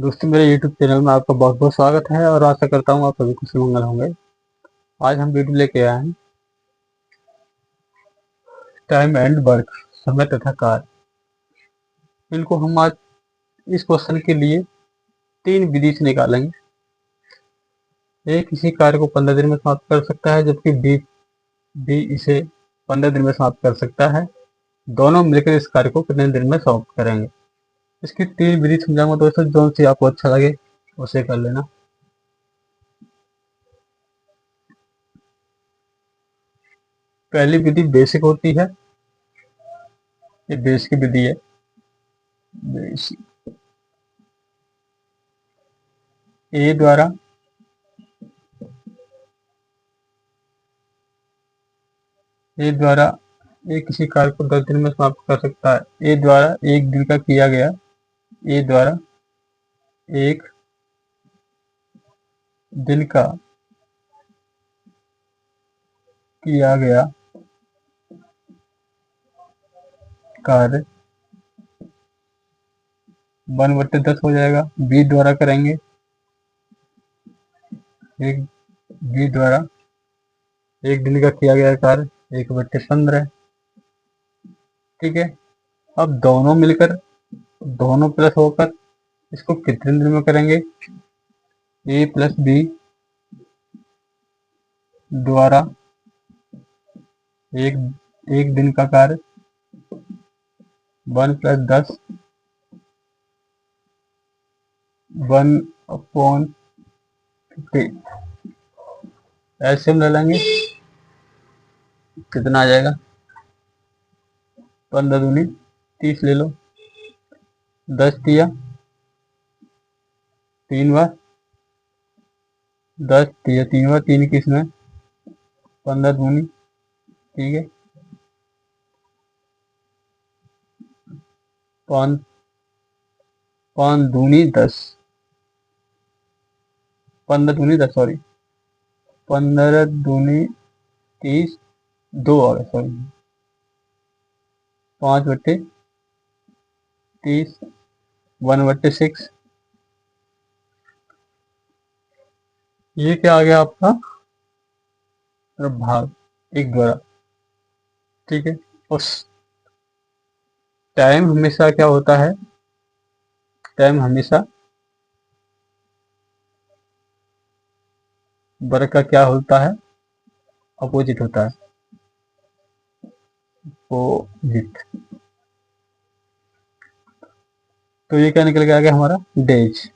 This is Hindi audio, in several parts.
दोस्तों, मेरे YouTube चैनल में आपका बहुत बहुत स्वागत है और आशा करता हूँ आप सभी कुशल मंगल होंगे। आज हम वीडियो लेके आए हैं टाइम एंड वर्क, समय तथा कार्य। इनको हम आज इस क्वेश्चन के लिए 3 विधि से निकालेंगे। ए किसी कार्य को 15 दिन में समाप्त कर सकता है, जबकि बी इसे 15 दिन में समाप्त कर सकता है। दोनों मिलकर इस कार्य को कितने दिन में समाप्त करेंगे? इसकी 3 विधि समझाऊंगा दोस्तों, जो सी आपको अच्छा लगे उसे कर लेना। पहली विधि बेसिक होती है। ये बेसिक विधि है। बेसिक ए द्वारा ए किसी कार्य को 10 दिन में समाप्त कर सकता है। ए द्वारा एक दिन का किया गया ए द्वारा एक दिन का किया गया कार्य 1/10 हो जाएगा। बी द्वारा करेंगे एक बी द्वारा एक दिन का किया गया कार्य 1/15। ठीक है। अब दोनों मिलकर, दोनों प्लस होकर इसको कितने दिन में करेंगे? ए प्लस बी द्वारा एक एक दिन का कार्य 1+10 1/50 ऐसे हम ले लेंगे। कितना आ जाएगा? 15 दूनी 30 ले लो। 10 दिया 3 बार, 10 दिया 3 बार, 3 किसमें 15 दूनी। ठीक है। 5 5 दूनी 10, 15 दूनी 10 सॉरी, 15 दूनी 30, 2 आ गए सॉरी, 5/30 1/6। ये क्या आ गया आपका? भाग एक द्वारा। ठीक है। उस टाइम हमेशा क्या होता है? टाइम हमेशा वर्क का क्या होता है? अपोजिट होता है। अपोजिट। तो ये क्या निकल के आ गया हमारा? डेज।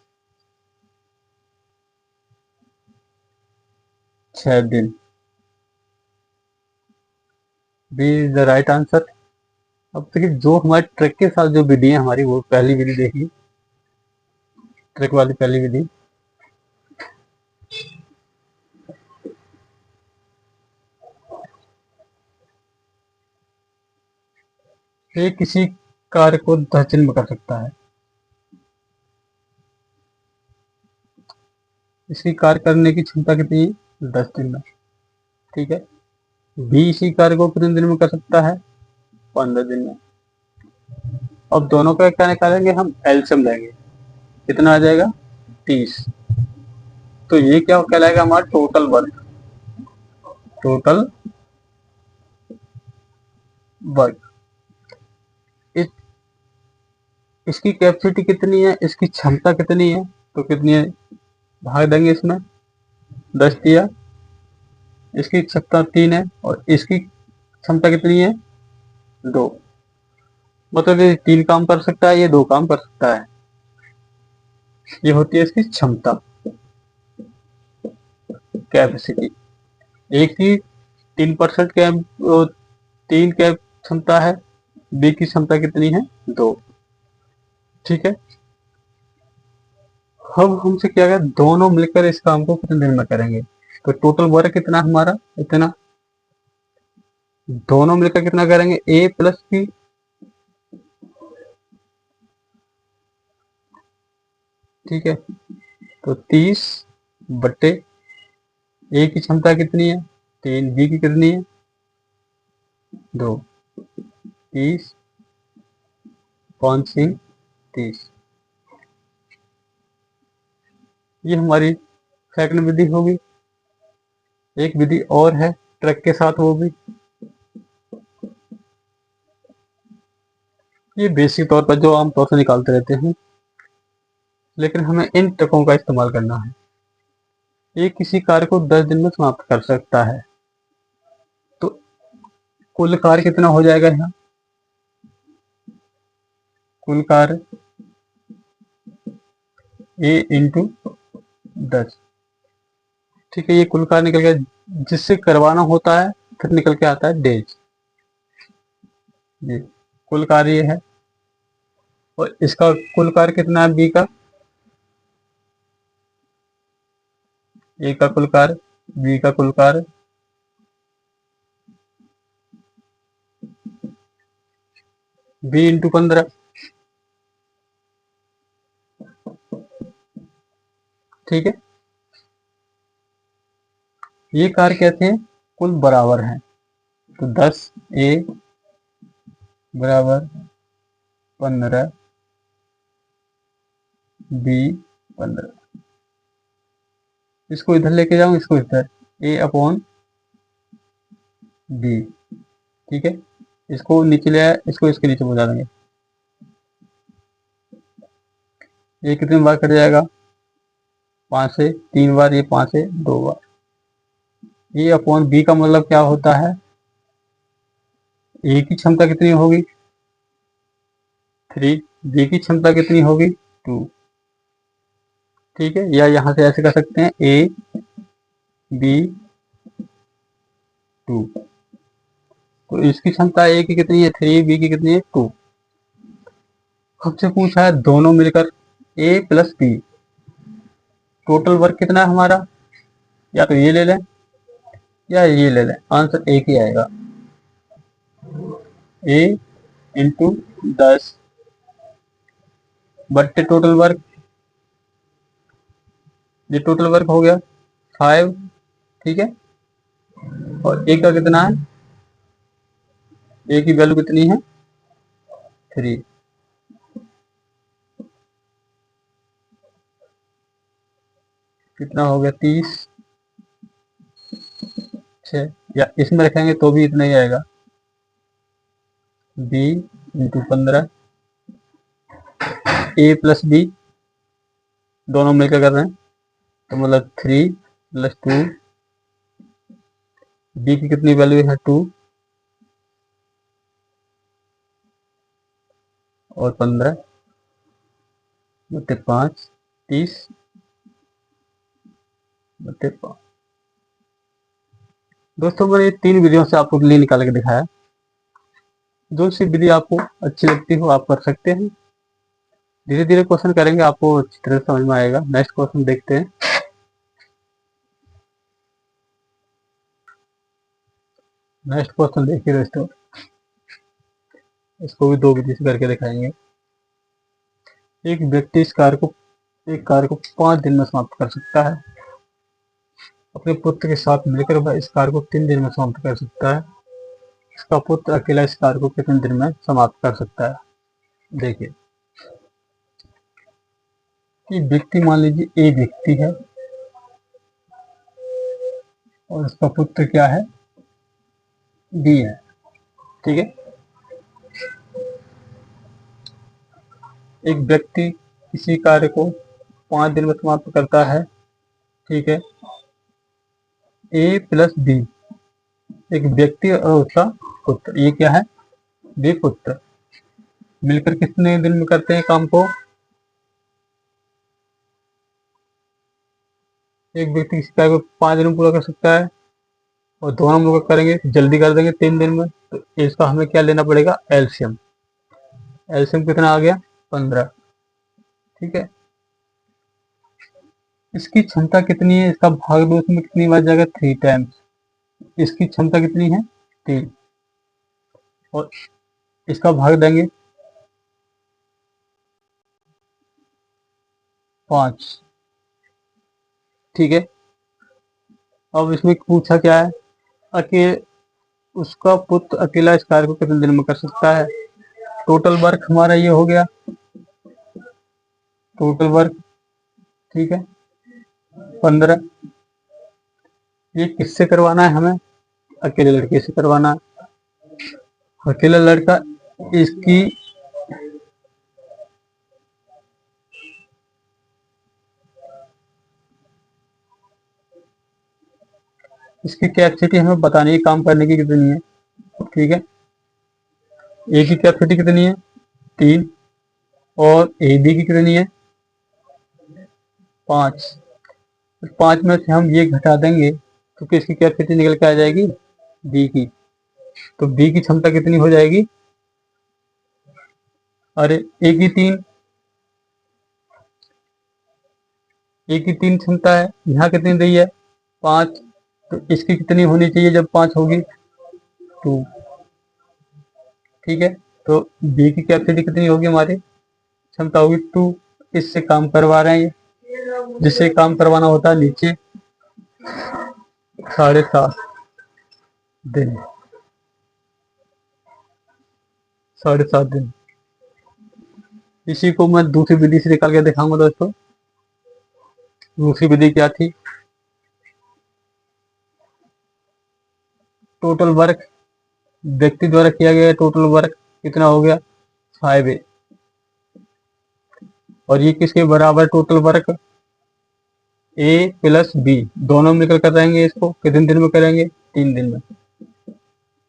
6 दिन। B is the right answer. अब देखिए, जो हमारे ट्रैक के साथ जो विधि है हमारी, वो पहली विधि देखिए, ट्रैक वाली पहली विधि। ये किसी कार्य को 10 दिन में कर सकता है। इसकी कार्य करने की क्षमता कितनी है? 10 दिन में। ठीक है। बी इसी कार्य को कितने दिन में कर सकता है? 15 दिन में। अब दोनों का क्या निकालेंगे? हम एलसीएम लेंगे। कितना आ जाएगा? 30। तो ये क्या कहलाएगा? हमारा टोटल वर्क। Total work. इस, इसकी कैपेसिटी कितनी है? इसकी क्षमता कितनी है? तो कितनी है? भाग देंगे इसमें। 10 दिया, इसकी क्षमता 3 है और इसकी क्षमता कितनी है? 2। मतलब ये 3 काम कर सकता है, ये 2 काम कर सकता है। ये होती है इसकी क्षमता, कैपेसिटी। एक की 3% कैप 3 कैप क्षमता है। बी की क्षमता कितनी है? 2। ठीक है। अब हमसे क्या गया? दोनों मिलकर इस काम को कितने दिन में करेंगे? तो टोटल वर्क कितना हमारा? इतना। दोनों मिलकर कितना करेंगे? ए प्लस बी। ठीक है। तो 30/, ए की क्षमता कितनी है? 3। बी की कितनी है? 2। 30, 5 सिंह 30। ये हमारी सेकंड विधि होगी। एक विधि और है ट्रक के साथ, वो भी ये बेसिक तौर पर जो आम तौर से निकालते रहते हैं, लेकिन हमें इन ट्रकों का इस्तेमाल करना है। ये किसी कार्य को 10 दिन में समाप्त कर सकता है। तो कुल कार्य कितना हो जाएगा यहाँ? कुल कार्य A इंटू 10। ठीक है, ये कुल कार्य निकल गया। जिससे करवाना होता है फिर निकल के आता है डेज। ये कुल कार्य ये है, और इसका कुल कार्य कितना है बी का? ए का कुल कार्य, बी का कुल कार्य, बी इंटू 15। ठीक है, ये कार्य कहते हैं कुल बराबर है। तो 10 ए बराबर 15 बी 15। इसको इधर लेके जाऊं, इसको इधर, ए अपॉन बी। ठीक है, इसको नीचे ले आया, इसको इसके नीचे पहुंचा देंगे। ये कितने बार कट जाएगा? 5 से 3 बार, ये 5 से 2 बार। ए अपॉन बी का मतलब क्या होता है? ए की क्षमता कितनी होगी? 3। बी की क्षमता कितनी होगी? 2। ठीक है, या यहां से ऐसे कर सकते हैं, ए बी 2। तो इसकी क्षमता ए की कितनी है? 3। बी की कितनी है? 2। हमसे पूछा है दोनों मिलकर ए प्लस बी, टोटल वर्क कितना है हमारा? या तो ये ले लें या ये ले लें, आंसर एक ही आएगा। ए इंटू 10 बट्टे टोटल वर्क, ये टोटल वर्क हो गया 5। ठीक है, और ए का कितना है? ए की वैल्यू कितनी है? 3। कितना हो गया? 30। 6, या इसमें रखेंगे तो भी इतना ही आएगा, बी इंटू 15। ए प्लस बी दोनों मिलकर कर रहे हैं, तो मतलब 3 प्लस 2। बी की कितनी वैल्यू है? 2 और 15 बटे 5, 30 बटे 5। दोस्तों, मैंने ये 3 विधियों से आपको लिए निकाल के दिखाया। जो सी विधि आपको अच्छी लगती हो आप कर सकते हैं। धीरे धीरे क्वेश्चन करेंगे, आपको अच्छी तरह समझ में आएगा। नेक्स्ट क्वेश्चन देखते हैं। नेक्स्ट क्वेश्चन देखिए दोस्तों, इसको भी 2 विधि से करके दिखाएंगे। एक व्यक्ति एक कार्य को 5 दिन में समाप्त कर सकता है। अपने पुत्र के साथ मिलकर वह इस कार्य को 3 दिन में समाप्त कर सकता है। इसका पुत्र अकेला इस कार्य को कितने दिन में समाप्त कर सकता है? देखिए, कि व्यक्ति, मान लीजिए ए व्यक्ति है और इसका पुत्र क्या है? बी है। ठीक है, एक व्यक्ति किसी कार्य को 5 दिन में समाप्त करता है। ठीक है, ए प्लस बी, एक व्यक्ति और उसका पुत्र, ये क्या है? बी पुत्र, मिलकर कितने दिन में करते हैं काम को? एक व्यक्ति किसी कार्य को 5 दिन में पूरा कर सकता है, और दोनों मिलकर करेंगे जल्दी कर देंगे 3 दिन में। तो इसका हमें क्या लेना पड़ेगा? एलसीएम। एलसीएम कितना आ गया? 15। ठीक है, इसकी क्षमता कितनी है? इसका भाग दो, इसमें कितनी बार जाएगा? 3 टाइम्स। इसकी क्षमता कितनी है? 3। और इसका भाग देंगे 5। ठीक है, अब इसमें पूछा क्या है? अके उसका पुत्र अकेला इस कार्य को कितने दिन में कर सकता है? टोटल वर्क हमारा ये हो गया, टोटल वर्क। ठीक है, 15। ये किससे करवाना है हमें? अकेले लड़के से करवाना है। अकेला लड़का, इसकी इसकी कैपेसिटी हमें बतानी है काम करने की कितनी है। ठीक है, ए की कैपेसिटी कितनी है? 3। और ए बी की कितनी है? 5। 5 में से हम ये घटा देंगे तो किसकी कैपेसिटी निकल के आ जाएगी? बी की। तो बी की क्षमता कितनी हो जाएगी? अरे ए की 3, ए की 3 क्षमता है, यहाँ कितनी दी है? 5। तो इसकी कितनी होनी चाहिए जब 5 होगी? 2। ठीक है, तो बी की कैपेसिटी कितनी होगी? हमारी क्षमता होगी 2। इससे काम करवा रहे हैं ये, जिससे काम करवाना होता है नीचे 7.5 दिन। 7.5 दिन। इसी को मैं दूसरी विधि से निकाल के दिखाऊंगा दोस्तों। दूसरी विधि क्या थी? टोटल वर्क व्यक्ति द्वारा किया गया टोटल वर्क कितना हो गया? 5A। और ये किसके बराबर टोटल वर्क? ए प्लस बी, दोनों मिलकर कराएंगे। इसको कितने दिन में करेंगे? 3 दिन में।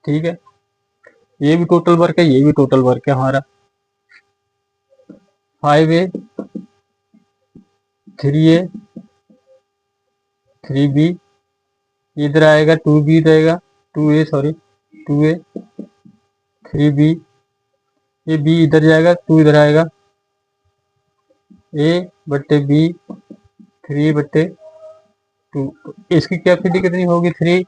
ठीक है, ये भी टोटल वर्क है, ये भी टोटल वर्क है हमारा। 5A, 3A, 3B, इधर आएगा 2B रहेगा, 2A सॉरी 2A, 3B, ये B इधर जाएगा, 2 इधर आएगा, A बट्टे B, 3/2। इसकी कैपेसिटी कितनी होगी? 3।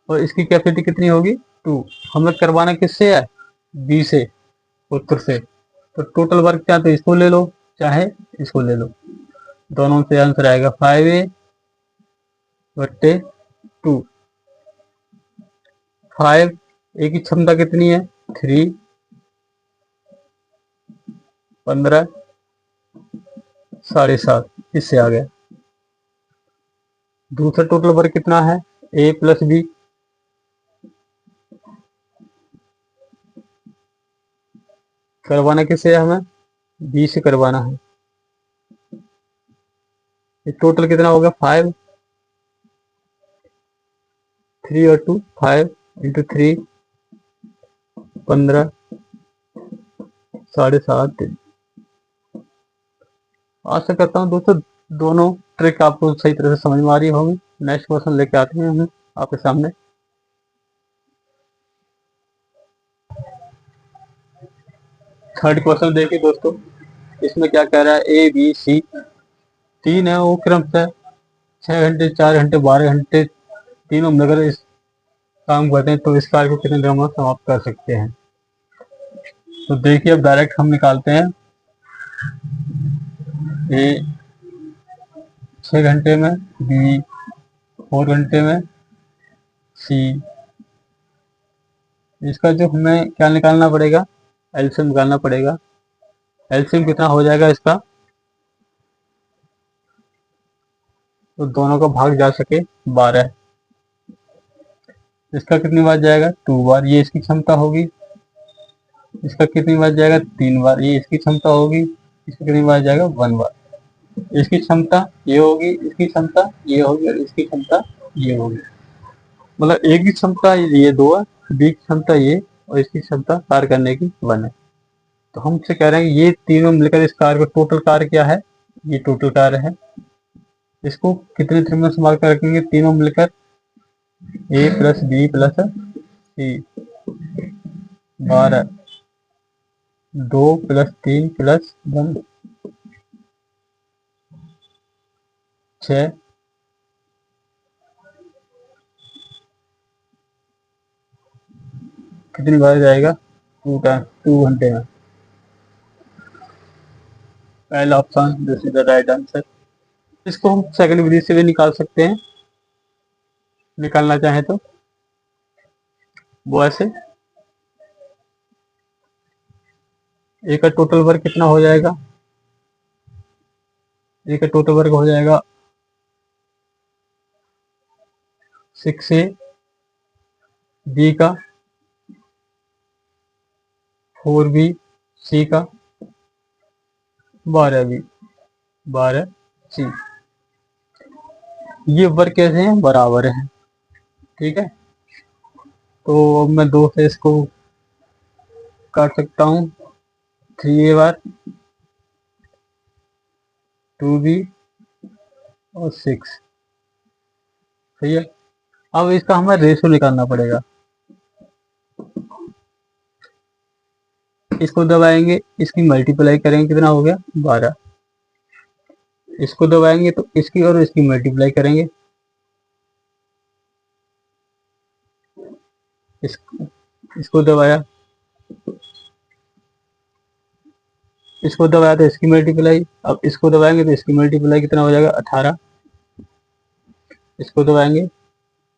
और इसकी कैपेसिटी कितनी होगी? 2। हमें करवाना किससे है? बी से, उत्तर से। तो टोटल वर्क क्या, तो इसको ले लो चाहे इसको ले लो, दोनों से आंसर आएगा 5A/2। 5 ए की क्षमता कितनी है? 3, 15, 7.5, इससे आ गया। दूसरा टोटल वर्क कितना है? ए प्लस बी, करवाना किससे है हमें? बी से करवाना है। ये टोटल कितना होगा? 5, 3 और 2, 5 × 3, 15, 7.5 दिन। आशा करता हूँ दोस्तों दोनों ट्रिक आपको सही तरह से समझ में आ रही होगी। नेक्स्ट क्वेश्चन लेके आते हैं हम आपके सामने। थर्ड क्वेश्चन देखिए दोस्तों, इसमें क्या कह रहा है? ए बी सी 3 है, वो क्रमशः 6 घंटे, 4 घंटे, 12 घंटे तीनों मिलकर इस काम करते हैं, तो इस कार्य को कितने दिनों में समाप्त कर सकते हैं? तो देखिए अब डायरेक्ट हम निकालते हैं। ए 6 घंटे में, बी 4 घंटे में, सी। इसका जो हमें क्या निकालना पड़ेगा? एलसीएम निकालना पड़ेगा। एलसीएम कितना हो जाएगा इसका? तो दोनों का भाग जा सके 12। इसका कितनी बार जाएगा? 2 बार, ये इसकी क्षमता होगी। इसका कितनी बार जाएगा? 3 बार, ये इसकी क्षमता होगी। इसका कितनी बार जाएगा? 1 बार। इसकी क्षमता ये होगी, इसकी क्षमता ये होगी, और इसकी क्षमता ये होगी। मतलब ए की क्षमता ये 2 है, बी की क्षमता ये, और इसकी क्षमता कार्य करने की 1 है। तो हमसे कह रहे हैं ये तीनों मिलकर इस कार्य का टोटल कार्य क्या है? ये टोटल कार्य है। इसको कितने दिन में समाप्त कर रखेंगे तीनों मिलकर? ए प्लस बी प्लस सी, 12, 2 + 3 + 1, 6। कितनी बार जाएगा? 2 घंटे में। पहला option, this is the right answer. इसको हम सेकंड विधि से भी निकाल सकते हैं, निकालना चाहें तो। वो ऐसे, ए का टोटल वर्क कितना हो जाएगा? ए का टोटल वर्क हो जाएगा 6A, बी का 4B, सी का 12B, 12C। ये वर्ग कैसे हैं? बराबर हैं। ठीक है, तो अब मैं 2 से इसको काट सकता हूँ। 3A बार, 2B और 6। सही है। अब इसका हमें रेशो निकालना पड़ेगा। इसको दबाएंगे, इसकी मल्टीप्लाई करेंगे, कितना हो गया? 12। इसको दबाएंगे तो इसकी और इसकी मल्टीप्लाई करेंगे। इसको दबाया, इसको दबाया तो इसकी मल्टीप्लाई। अब इसको दबाएंगे तो इसकी मल्टीप्लाई, कितना हो जाएगा? 18। इसको दबाएंगे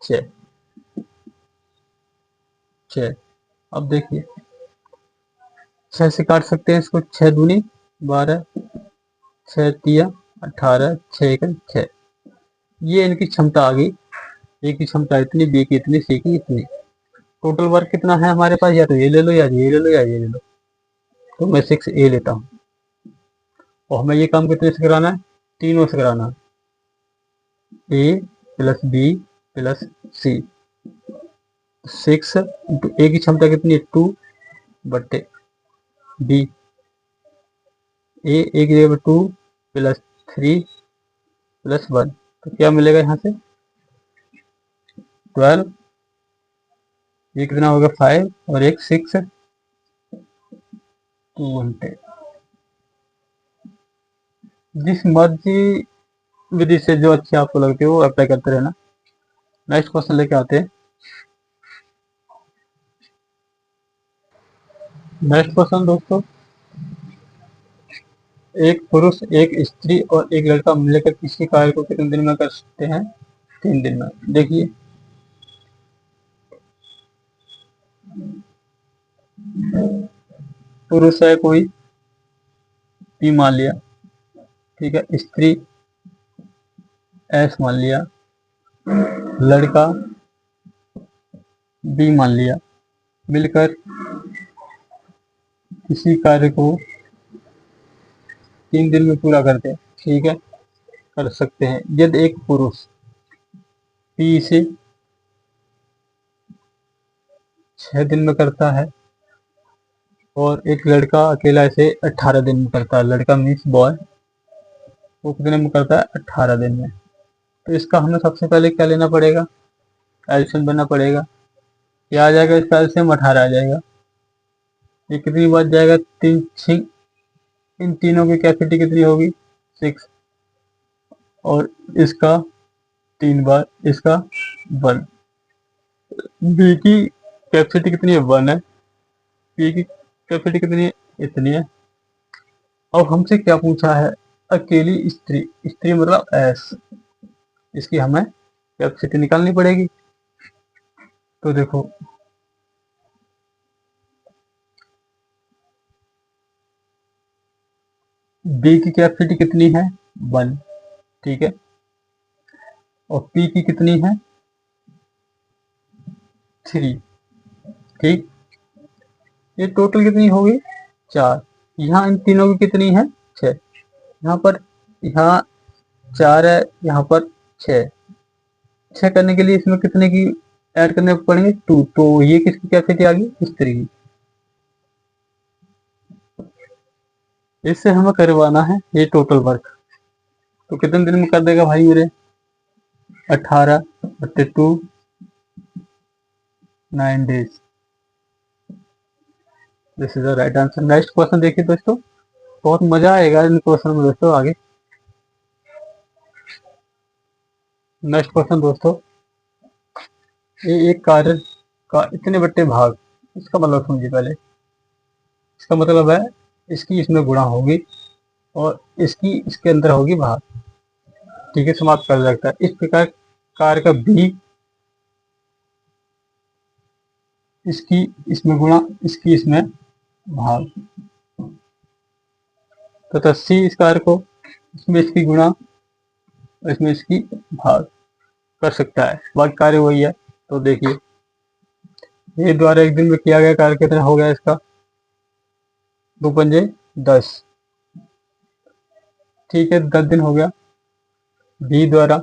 6। अब देखिए 6 से काट सकते हैं इसको। 6 दूनी 12, 6 तिया 18, 6 एकम 6। ये इनकी क्षमता आ गई। ए की क्षमता इतनी, बी की इतनी, सी की इतनी। टोटल वर्क कितना है हमारे पास? या तो ये ले लो, या ये ले लो, या ये ले लो। तो मैं 6A लेता हूँ। और हमें ये काम कितने से कराना है? तीनों से कराना है। ए प्लस बी प्लस सी। 6 इंटू ए की क्षमता कितनी है? 2 बट्टे बी। ए की जगह 2 प्लस 3 प्लस 1, तो क्या मिलेगा यहाँ से? 12। ये कितना होगा? 5 और एक 6, 2 घंटे। जिस मर्जी विधि से जो अच्छी आपको लगती है वो अप्लाई करते रहना। नेक्स्ट क्वेश्चन लेके आते हैं। नेक्स्ट क्वेश्चन दोस्तों, एक पुरुष, एक स्त्री और एक लड़का मिलकर किसी कार्य को कितने दिन में कर सकते हैं? 3 दिन में। देखिए पुरुष है कोई, पी मान लिया। ठीक है, स्त्री एस मान लिया, लड़का बी मान लिया। मिलकर किसी कार्य को 3 दिन में पूरा करते हैं। ठीक है, कर सकते हैं। यदि एक पुरुष पी से 6 दिन में करता है और एक लड़का अकेला इसे 18 दिन में करता है। लड़का मीन्स बॉय, वो कितने में करता है? 18 दिन में। तो इसका हमें सबसे पहले क्या लेना पड़ेगा? एल्सियम बनना पड़ेगा। क्या आ जाएगा इसका एल्सियम? 18 आ जाएगा। ये कितनी बार जाएगा? 3 6। इन तीनों की कैपेसिटी कितनी होगी? 6। और इसका 3 बार, इसका 1। बी की कैपेसिटी कितनी है? 1 है। पी की कैपेसिटी कितनी है? इतनी है। अब हमसे क्या पूछा है? अकेली स्त्री, स्त्री मतलब एस, इसकी हमें कैपेसिटी निकालनी पड़ेगी। तो देखो बी की कैपेसिटी कितनी है? 1। ठीक है, और पी की कितनी है? 3। ठीक, ये टोटल कितनी होगी? 4। यहाँ इन तीनों की कितनी है? 6। यहाँ पर, यहाँ 4 है, यहाँ पर 6। 6 करने के लिए इसमें कितने की ऐड करने पड़ेंगे? 2। तो ये किसकी कैपेसिटी आ गई? स्त्री की। इससे हमें करवाना है ये टोटल वर्क। तो कितने दिन में कर देगा भाई मेरे? 18/2, 9 days. This is the right answer. Next question देखिए दोस्तों, बहुत मजा आएगा इन क्वेश्चन में दोस्तों आगे। नेक्स्ट क्वेश्चन दोस्तों, ये एक कार्य का इतने बट्टे भाग, इसका मतलब समझिए पहले। इसका मतलब है इसकी इसमें गुणा होगी और इसकी इसके अंदर होगी भाग। ठीक है, समाप्त कर सकता है। इस प्रकार कार्य का बी इसकी इसमें गुणा, इसकी इसमें भाग, तथा सी इस कार्य को इसमें इसकी गुणा और इसमें इसकी भाग कर सकता है, बाकी कार्य वही है। तो देखिए ए द्वारा एक दिन में किया गया कार्य कितना हो गया इसका, 2 पंजे 10, ठीक है 10 दिन हो गया। बी द्वारा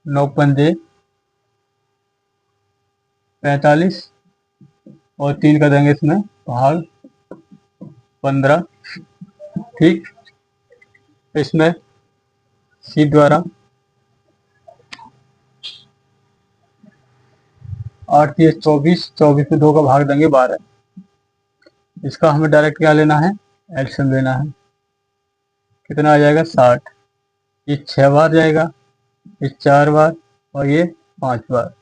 9 पंजे 45 और 3 कर देंगे इसमें भाग 15, ठीक। इसमें सी द्वारा 8 3 24, 24 में 2 का भाग देंगे 12। इसका हमें डायरेक्ट क्या लेना है, एलसीएम लेना है। कितना आ जाएगा 60। ये 6 बार जाएगा, ये 4 बार और ये 5 बार।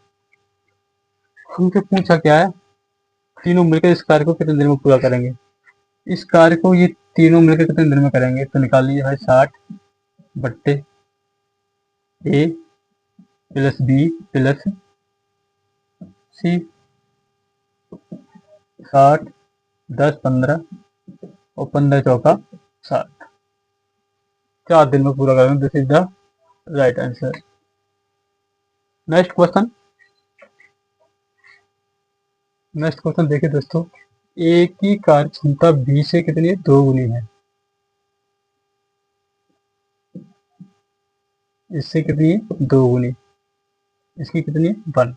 हमसे पूछा क्या है, तीनों मिलकर इस कार्य को कितने दिन में पूरा करेंगे। इस कार्य को ये तीनों मिलकर कितने दिन में करेंगे, तो निकाल लीजिए भाई 60 बट्टे ए प्लस बी प्लस सी, 60 10 15 और 15 चौका 60, 4 दिन में पूरा करेंगे। This is the right answer. Next question, next question देखिए दोस्तों, ए की कार्य क्षमता बी से कितनी है, 2 गुनी है। इससे कितनी है, 2 गुनी, इसकी कितनी है 1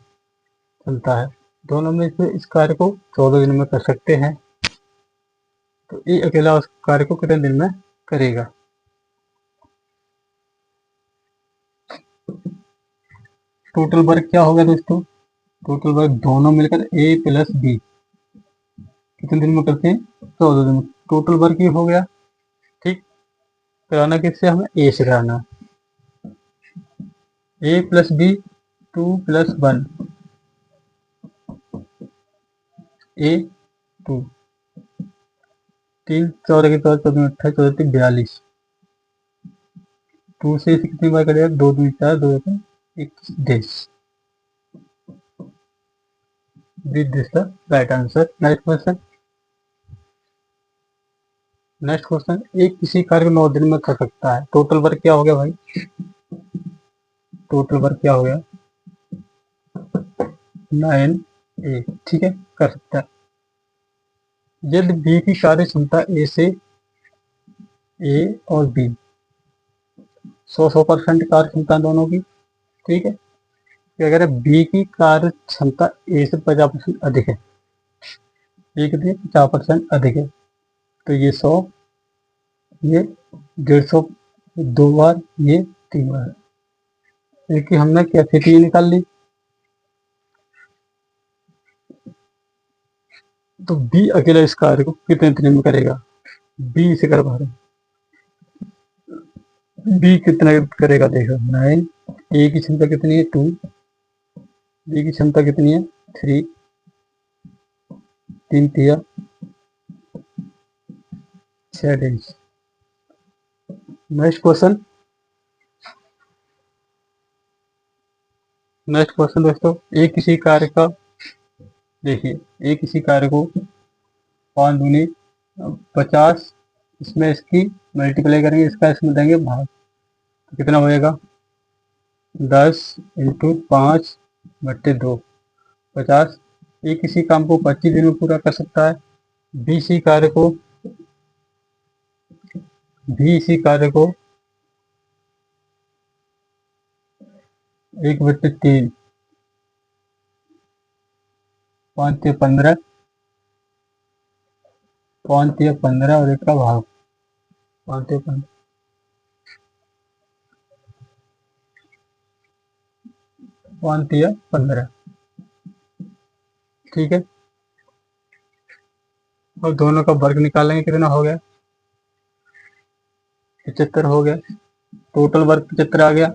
चलता है। दोनों में से इस कार्य को 14 दिन में कर सकते हैं। तो ये अकेला उस कार्य को कितने दिन में करेगा। टोटल वर्क क्या होगा दोस्तों, टोटल वर्क दोनों मिलकर ए प्लस बी कितने दिन में करते हैं, 14 दिन में। टोटल वर्क ये हो गया, ठीक। कराना किससे, हमें ए से कराना, ए प्लस बी 2 प्लस 1 ए 2, 3 14 के 14 28 14 42, 2 से इसे कितनी बार करेगा, 2 2 4 2 21 days. This the right answer. Next question, next question, एक किसी कार्य को 9 दिन में कर सकता है। टोटल वर्क क्या हो गया भाई, टोटल वर्क क्या हो गया 9 ए, ठीक है कर सकता है। यदि बी की कार्य क्षमता ए से, ए और बी 100% कार्य क्षमता दोनों की, ठीक है। कि अगर बी की कार्य क्षमता ए से 50% अधिक है, ये कितनी 50% अधिक है, तो ये 100, ये 150 2 बार, ये 3 बार। देखिए हमने कैपेसिटी निकाल ली, तो बी अकेला इस कार्य को कितने दिन में करेगा, बी से करवा रहे हैं, बी कितना करेगा देखो 9, ए की क्षमता कितनी है 2, बी की क्षमता कितनी है 3, 3 तिया 6 days. Next question, next question दोस्तों, एक किसी कार्य का, देखिए एक किसी कार्य को 5 दूनी 50, इसमें इसकी मल्टीप्लाई करेंगे, इसका इसमें देंगे भाग, तो कितना होएगा 10 इंटू 5 बट्टे 2 50। एक किसी काम को 25 दिन में पूरा कर सकता है। बी इसी कार्य को, भी इसी कार्य को 1/3 5 या 15, 5 या 15 और 1 का भाग 5 या 15, 5 या 15, ठीक है। और दोनों का वर्ग निकालेंगे, कितना हो गया 75 हो गया। टोटल वर्ग 75 आ गया,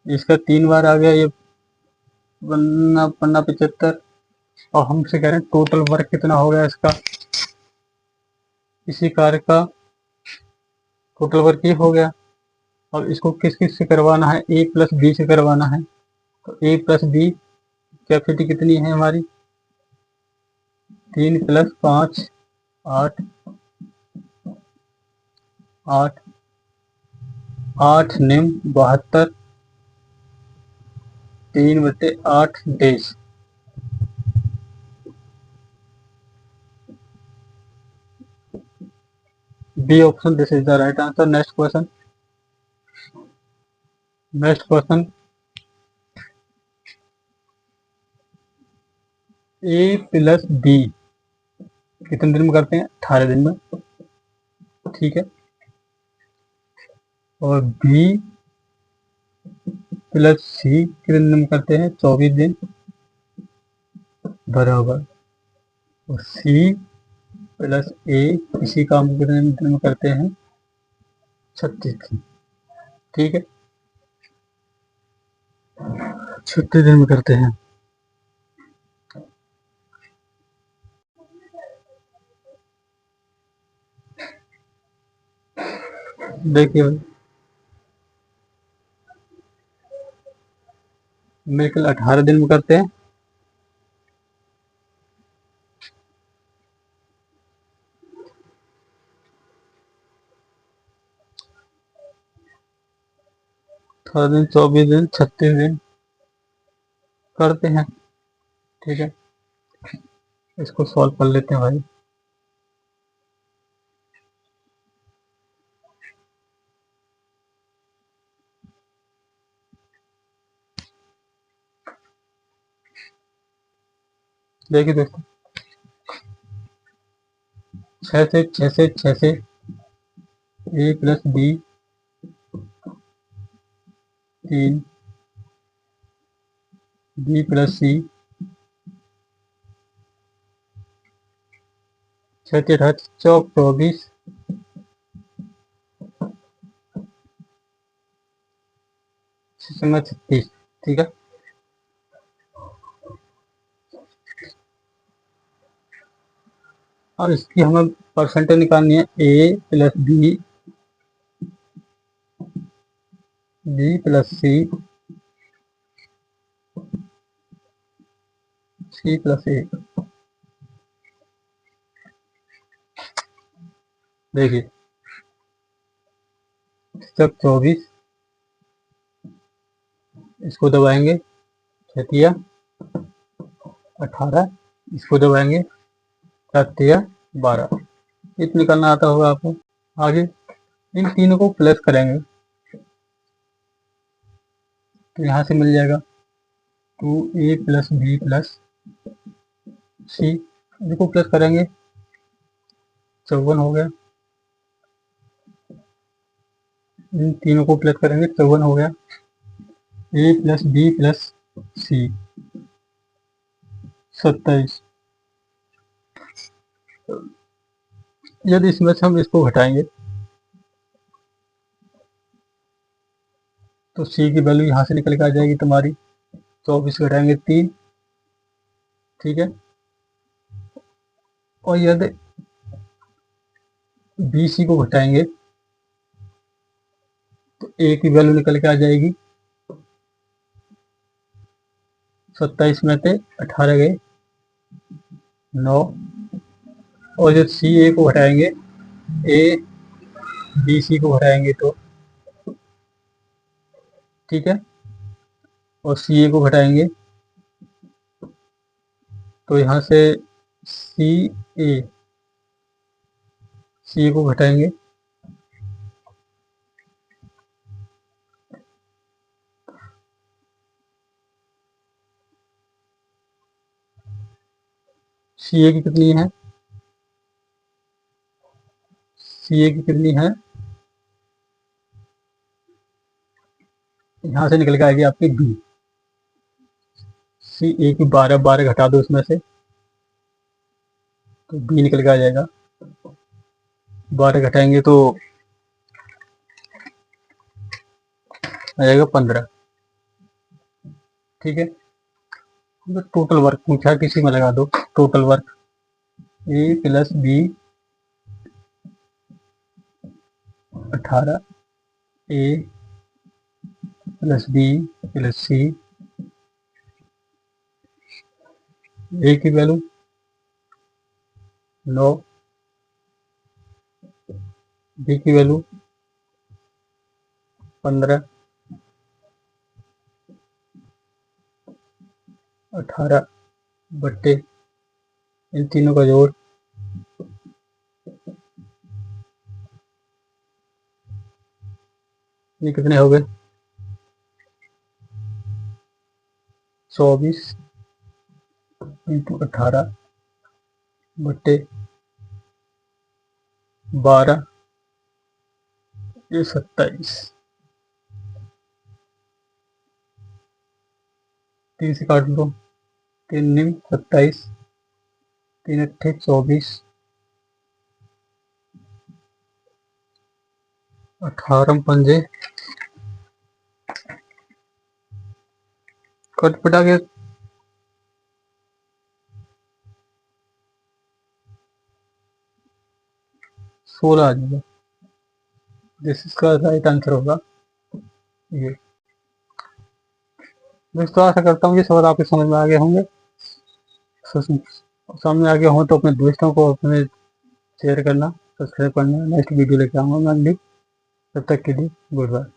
इसका 3 बार आ गया, ये पन्ना पन्ना 75। और हमसे कह रहे हैं टोटल वर्क कितना हो गया इसका, इसी कार्य का टोटल वर्क ये हो गया। और इसको किस किस से करवाना है, ए प्लस बी से करवाना है। तो ए प्लस बी कैपेसिटी कितनी है हमारी, 3 + 5 8 8 8 निम 72 3/8 days. B option this is the right answer. Next question. Next question, A plus B कितने दिन में करते हैं? 18 दिन में। ठीक है। और बी प्लस सी कितने दिन में करते हैं? 24 दिन बराबर। और सी प्लस ए इसी काम को कितने दिन में करते हैं? 36 दिन। ठीक है, 36 दिन में करते हैं। देखिए भाई, मेरे ख्याल 18 दिन में करते हैं। अठारह दिन, 24 दिन, 36 दिन करते हैं। ठीक है, इसको सॉल्व कर लेते हैं भाई। देखिए दोस्तों, 6 से ए प्लस बी 3 बी प्लस सी 6 चौक 24 36। ठीक है, और इसकी हमें परसेंटेज निकालनी है। ए प्लस बी बी प्लस सी सी प्लस ए। देखिए, जब 24 इसको दबाएंगे 6 18, इसको दबाएंगे 7 इतना निकालना आता होगा आपको। आगे इन तीनों को प्लस करेंगे तो यहाँ से मिल जाएगा 2a प्लस बी प्लस सी। इनको प्लस करेंगे 54 हो गया। इन तीनों को प्लस करेंगे 54 हो गया। ए प्लस बी प्लस सी 27। यदि इसमें से हम इसको घटाएंगे तो सी की वैल्यू यहाँ से निकल के आ जाएगी तुम्हारी 24 घटाएंगे 3। ठीक है, और यदि बी सी को घटाएंगे तो ए की वैल्यू निकल के आ जाएगी 27 में से 18 गए 9। और जब सी ए को घटाएंगे, ए बी सी को घटाएंगे तो ठीक है, और सी ए को घटाएंगे तो यहाँ से सी ए सी ए को घटाएंगे सी ए की कितनी है? सी ए की कितनी है? यहाँ से निकल के आएगी आपकी बी। सी ए की 12 घटा दो इसमें से तो बी निकल के आ जाएगा। 12 घटाएंगे तो आ जाएगा 15। ठीक है, तो टोटल वर्क पूछा किसी में लगा दो। टोटल वर्क ए प्लस बी 18 ए प्लस बी प्लस सी। ए की वैल्यू 9, बी की वैल्यू 15, 18 बट्टे इन तीनों का जोड़ ये कितने हो गए? 24 इंटू 18 बट्टे 12 ये 27। 3 से काट लो, 3 निम 27, 3 अट्ठे 24, 18 पंजे कट पटा के 16 आ जाएगा। दिस इसका राइट आंसर होगा ये। दोस्तों आशा करता हूँ ये सवाल आपके समझ में आ गए होंगे। सामने आ गया हो तो अपने दोस्तों को अपने शेयर करना, सब्सक्राइब करना। नेक्स्ट वीडियो लेके आऊँगा मैं अगली। तब तक के लिए गुड बाय।